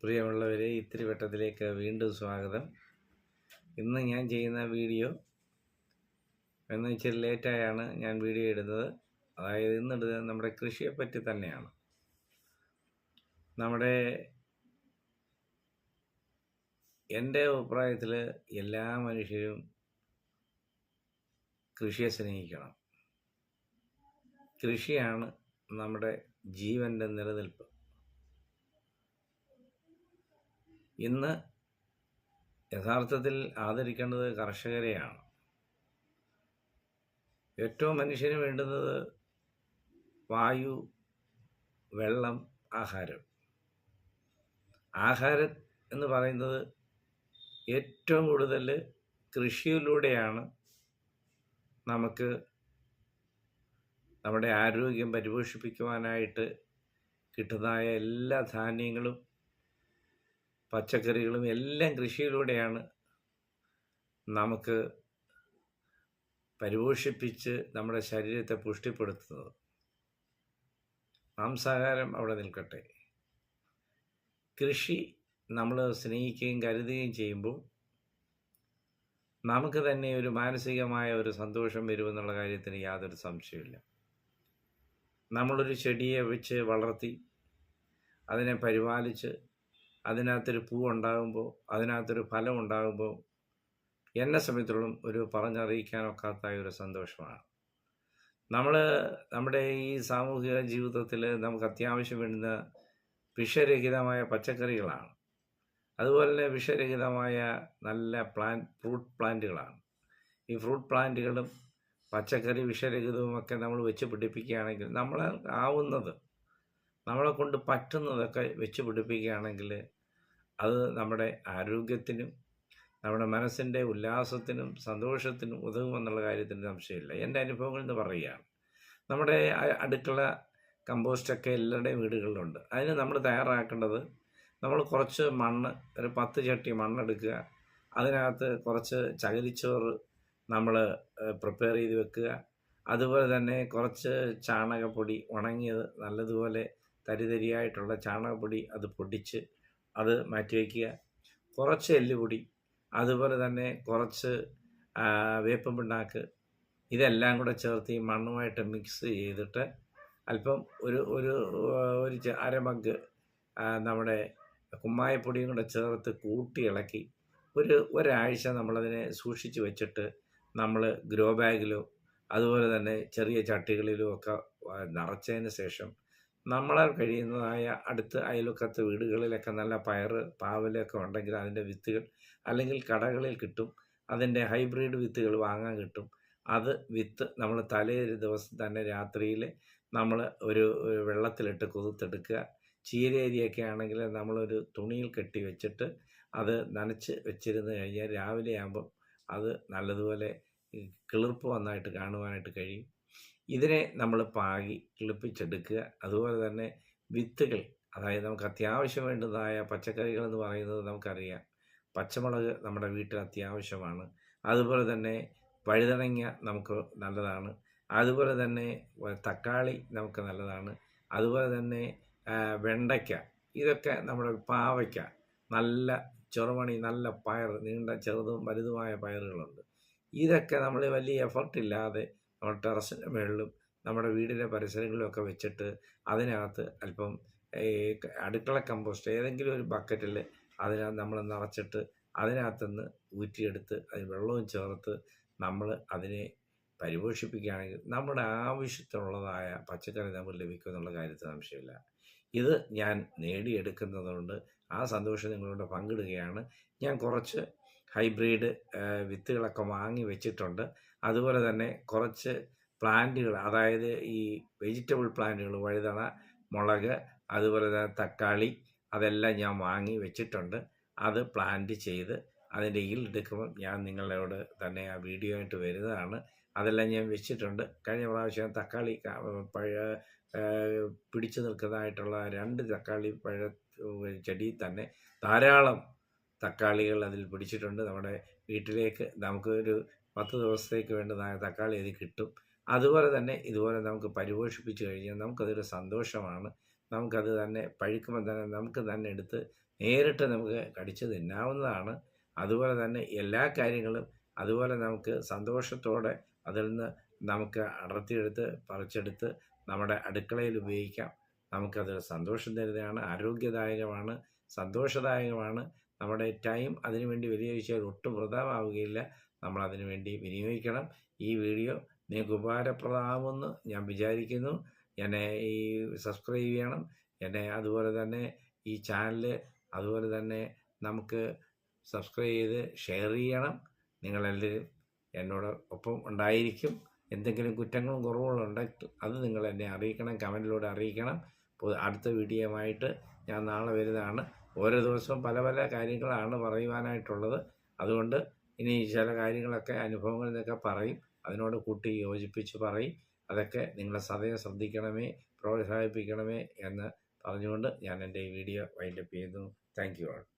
പ്രിയമുള്ളവരെ, ഇത്തിരി വട്ടത്തിലേക്ക് വീണ്ടും സ്വാഗതം. ഇന്ന് ഞാൻ ചെയ്യുന്ന വീഡിയോ എന്ന് ഇച്ചിരി ലേറ്റായാണ് ഞാൻ വീഡിയോ ഇടുന്നത്. അതായത് ഇന്നിടുന്നത് നമ്മുടെ കൃഷിയെപ്പറ്റി തന്നെയാണ്. എൻ്റെ അഭിപ്രായത്തിൽ എല്ലാ മനുഷ്യരും കൃഷിയെ സ്നേഹിക്കണം. കൃഷിയാണ് നമ്മുടെ ജീവൻ്റെ നിലനിൽപ്പ്. ഇന്ന് യഥാർത്ഥത്തിൽ ആദരിക്കേണ്ടത് കർഷകരെയാണ്. ഏറ്റവും മനുഷ്യന് വേണ്ടുന്നത് വായു, വെള്ളം, ആഹാരം. ആഹാരം എന്ന് പറയുന്നത് ഏറ്റവും കൂടുതൽ കൃഷിയിലൂടെയാണ് നമുക്ക് നമ്മുടെ ആരോഗ്യം പരിപോഷിപ്പിക്കുവാനായിട്ട് കിട്ടുന്നതായ എല്ലാ ധാന്യങ്ങളും പച്ചക്കറികളും എല്ലാം കൃഷിയിലൂടെയാണ് നമുക്ക് പരിപോഷിപ്പിച്ച് നമ്മുടെ ശരീരത്തെ പുഷ്ടിപ്പെടുത്തുന്നത്. മാംസാഹാരം അവിടെ നിൽക്കട്ടെ. കൃഷി നമ്മൾ സ്നേഹിക്കുകയും കരുതുകയും ചെയ്യുമ്പോൾ നമുക്ക് തന്നെ ഒരു മാനസികമായ ഒരു സന്തോഷം വരുമെന്നുള്ള കാര്യത്തിന് യാതൊരു സംശയമില്ല. നമ്മളൊരു ചെടിയെ വെച്ച് വളർത്തി അതിനെ പരിപാലിച്ച് അതിനകത്തൊരു പൂവുണ്ടാകുമ്പോൾ, അതിനകത്തൊരു ഫലം ഉണ്ടാകുമ്പോൾ എന്നെ സംബന്ധിച്ചിടത്തോളം ഒരു പറഞ്ഞറിയിക്കാനൊക്കാത്ത ഒരു സന്തോഷമാണ്. നമ്മുടെ ഈ സാമൂഹിക ജീവിതത്തിൽ നമുക്ക് അത്യാവശ്യം വേണ്ടുന്ന വിഷരഹിതമായ പച്ചക്കറികളാണ്. അതുപോലെ തന്നെ വിഷരഹിതമായ നല്ല ഫ്രൂട്ട് പ്ലാന്റുകളാണ്. ഈ ഫ്രൂട്ട് പ്ലാന്റുകളും പച്ചക്കറി വിഷരഹിതവുമൊക്കെ നമ്മൾ വെച്ച് പിടിപ്പിക്കുകയാണെങ്കിൽ, നമ്മളെ ആവുന്നത്, നമ്മളെ കൊണ്ട് പറ്റുന്നതൊക്കെ വെച്ച് പിടിപ്പിക്കുകയാണെങ്കിൽ അത് നമ്മുടെ ആരോഗ്യത്തിനും നമ്മുടെ മനസ്സിൻ്റെ ഉല്ലാസത്തിനും സന്തോഷത്തിനും ഉതകുമെന്നുള്ള കാര്യത്തിന് സംശയമില്ല. എൻ്റെ അനുഭവങ്ങളിൽ നിന്ന് പറയുകയാണ്. നമ്മുടെ അടുക്കള കമ്പോസ്റ്റൊക്കെ എല്ലാവരുടെയും വീടുകളിലുണ്ട്. അതിന് നമ്മൾ തയ്യാറാക്കേണ്ടത്, നമ്മൾ കുറച്ച് മണ്ണ്, ഒരു 10 ചട്ടി മണ്ണെടുക്കുക. അതിനകത്ത് കുറച്ച് ചകിരിച്ചോറ് നമ്മൾ പ്രിപ്പയർ ചെയ്ത് വെക്കുക. അതുപോലെ തന്നെ കുറച്ച് ചാണകപ്പൊടി, ഉണങ്ങിയത് നല്ലതുപോലെ തരിതരിയായിട്ടുള്ള ചാണകപ്പൊടി അത് പൊടിച്ച് അത് മാറ്റി വയ്ക്കുക. കുറച്ച് എല്ലുപൊടി, അതുപോലെ തന്നെ കുറച്ച് വേപ്പിൻ പിണ്ണാക്ക്, ഇതെല്ലാം കൂടെ ചേർത്ത് ഈ മണ്ണുമായിട്ട് മിക്സ് ചെയ്തിട്ട് അല്പം ഒരു അര മഗ് നമ്മുടെ കുമ്മായപ്പൊടിയും കൂടെ ചേർത്ത് കൂട്ടി ഇളക്കി ഒരാഴ്ച നമ്മളതിനെ സൂക്ഷിച്ച് വെച്ചിട്ട് നമ്മൾ ഗ്രോ ബാഗിലോ അതുപോലെ തന്നെ ചെറിയ ചട്ടികളിലോ ഒക്കെ നിറച്ചതിന് ശേഷം നമ്മളാൽ കഴിയുന്നതായ അടുത്ത് അയൽവക്കത്തെ വീടുകളിലൊക്കെ നല്ല പയറ്, പാവലൊക്കെ ഉണ്ടെങ്കിൽ അതിൻ്റെ വിത്തുകൾ അല്ലെങ്കിൽ കടകളിൽ കിട്ടും. അതിൻ്റെ ഹൈബ്രിഡ് വിത്തുകൾ വാങ്ങാൻ കിട്ടും. അത് വിത്ത് നമ്മൾ തലേ ദിവസം തന്നെ രാത്രിയിൽ നമ്മൾ ഒരു വെള്ളത്തിലിട്ട് കുതിർത്തെടുക്കുക. ചീരേരിയൊക്കെ ആണെങ്കിൽ നമ്മളൊരു തുണിയിൽ കെട്ടി വെച്ചിട്ട് അത് നനച്ച് വെച്ചിരുന്ന് കഴിഞ്ഞാൽ രാവിലെ ആകുമ്പോൾ അത് നല്ലതുപോലെ കിളിർപ്പ് വന്നായിട്ട് കാണുവാനായിട്ട് കഴിയും. ഇതിനെ നമ്മൾ പാകി കിളിപ്പിച്ചെടുക്കുക. അതുപോലെ തന്നെ വിത്തുകൾ, അതായത് നമുക്ക് അത്യാവശ്യം വേണ്ടതായ പച്ചക്കറികളെന്ന് പറയുന്നത് നമുക്കറിയാം. പച്ചമുളക് നമ്മുടെ വീട്ടിൽ അത്യാവശ്യമാണ്. അതുപോലെ തന്നെ വഴുതനങ്ങ നമുക്ക് നല്ലതാണ്. അതുപോലെ തന്നെ തക്കാളി നമുക്ക് നല്ലതാണ്. അതുപോലെ തന്നെ വെണ്ടയ്ക്ക, ഇതൊക്കെ നമ്മുടെ പാവയ്ക്ക, നല്ല ചെറുമണി, നല്ല പയർ, നീണ്ട ചെറുതും വലുതുമായ പയറുകളുണ്ട്. ഇതൊക്കെ നമ്മൾ വലിയ എഫർട്ടില്ലാതെ നമ്മൾ ടെറസിൻ്റെ മുകളിലും നമ്മുടെ വീടിൻ്റെ പരിസരങ്ങളിലൊക്കെ വെച്ചിട്ട് അതിനകത്ത് അല്പം അടുക്കള കമ്പോസ്റ്റ് ഏതെങ്കിലും ഒരു ബക്കറ്റിൽ അതിനകത്ത് നമ്മൾ നിറച്ചിട്ട് അതിനകത്തുനിന്ന് ഊറ്റിയെടുത്ത് അതിന് വെള്ളവും ചേർത്ത് നമ്മൾ അതിനെ പരിപോഷിപ്പിക്കുകയാണെങ്കിൽ നമ്മുടെ ആവശ്യത്തിനുള്ളതായ പച്ചക്കറി നമുക്ക് ലഭിക്കുമെന്നുള്ള കാര്യത്തിൽ സംശയമില്ല. ഇത് ഞാൻ നേടിയെടുക്കുന്നതുകൊണ്ട് ആ സന്തോഷം നിങ്ങളോട് പങ്കിടുകയാണ്. ഞാൻ കുറച്ച് ഹൈബ്രിഡ് വിത്തുകളൊക്കെ വാങ്ങി വെച്ചിട്ടുണ്ട്. അതുപോലെ തന്നെ കുറച്ച് പ്ലാന്റുകൾ, അതായത് ഈ വെജിറ്റബിൾ പ്ലാന്റുകൾ, വഴുതന, മുളക്, അതുപോലെ തന്നെ തക്കാളി, അതെല്ലാം ഞാൻ വാങ്ങി വെച്ചിട്ടുണ്ട്. അത് പ്ലാന്റ് ചെയ്ത് അതിൻ്റെ എടുക്കുമ്പോൾ ഞാൻ നിങ്ങളോട് തന്നെ ആ വീഡിയോ ആയിട്ട് വരുന്നതാണ്. അതെല്ലാം ഞാൻ വെച്ചിട്ടുണ്ട്. കഴിഞ്ഞ പ്രാവശ്യം തക്കാളി പിടിച്ചു നിൽക്കുന്നതായിട്ടുള്ള 2 തക്കാളി ചെടിയിൽ തന്നെ ധാരാളം തക്കാളികൾ അതിൽ പിടിച്ചിട്ടുണ്ട്. നമ്മുടെ വീട്ടിലേക്ക് നമുക്കൊരു 10 ദിവസത്തേക്ക് വേണ്ടതായ തക്കാളി അതിൽ കിട്ടും. അതുപോലെ തന്നെ ഇതുപോലെ നമുക്ക് പരിപോഷിപ്പിച്ച് കഴിഞ്ഞാൽ നമുക്കതൊരു സന്തോഷമാണ്. നമുക്കത് തന്നെ പഴുക്കുമ്പോൾ തന്നെ നമുക്ക് തന്നെ എടുത്ത് നേരിട്ട് നമുക്ക് കടിച്ചു തിന്നാവുന്നതാണ്. അതുപോലെ തന്നെ എല്ലാ കാര്യങ്ങളും അതുപോലെ നമുക്ക് സന്തോഷത്തോടെ അതിൽ നിന്ന് നമുക്ക് അടർത്തിയെടുത്ത് പറിച്ചെടുത്ത് നമ്മുടെ അടുക്കളയിൽ ഉപയോഗിക്കാം. നമുക്കത് സന്തോഷം തരുന്നതാണ്, ആരോഗ്യദായകമാണ്, സന്തോഷദായകമാണ്. നമ്മുടെ ടൈം അതിനുവേണ്ടി വിനിയോഗിച്ചാൽ ഒട്ടും വൃഥാവാവുകയില്ല. നമ്മളതിനു വേണ്ടി വിനിയോഗിക്കണം. ഈ വീഡിയോ നിങ്ങൾക്ക് ഉപകാരപ്രദമാകുമെന്ന് ഞാൻ വിചാരിക്കുന്നു. എന്നെ ഈ സബ്സ്ക്രൈബ് ചെയ്യണം. എന്നെ അതുപോലെ തന്നെ ഈ ചാനൽ അതുപോലെ തന്നെ നമുക്ക് സബ്സ്ക്രൈബ് ചെയ്ത് ഷെയർ ചെയ്യണം. നിങ്ങളെല്ലാവരും എന്നോട് ഒപ്പം ഉണ്ടായിരിക്കും. എന്തെങ്കിലും കുറ്റങ്ങളും കുറവുകളും ഉണ്ടെങ്കിൽ അത് നിങ്ങൾ എന്നെ അറിയിക്കണം, കമൻറ്റിലൂടെ അറിയിക്കണം. അടുത്ത വീഡിയോയുമായിട്ട് ഞാൻ നാളെ വരുന്നതാണ്. ഓരോ ദിവസവും പല പല കാര്യങ്ങളാണ് പറയുവാനായിട്ടുള്ളത്. അതുകൊണ്ട് ഇനി ചില കാര്യങ്ങളൊക്കെ അനുഭവങ്ങളിൽ നിന്നൊക്കെ പറയും, അതിനോട് കൂട്ടി യോജിപ്പിച്ച് പറയും. അതൊക്കെ നിങ്ങൾ സദയം ശ്രദ്ധിക്കണമേ, പ്രോത്സാഹിപ്പിക്കണമേ എന്ന് പറഞ്ഞുകൊണ്ട് ഞാൻ എൻ്റെ ഈ വീഡിയോ വൈൻഡപ്പ് ചെയ്യുന്നു. Thank you all.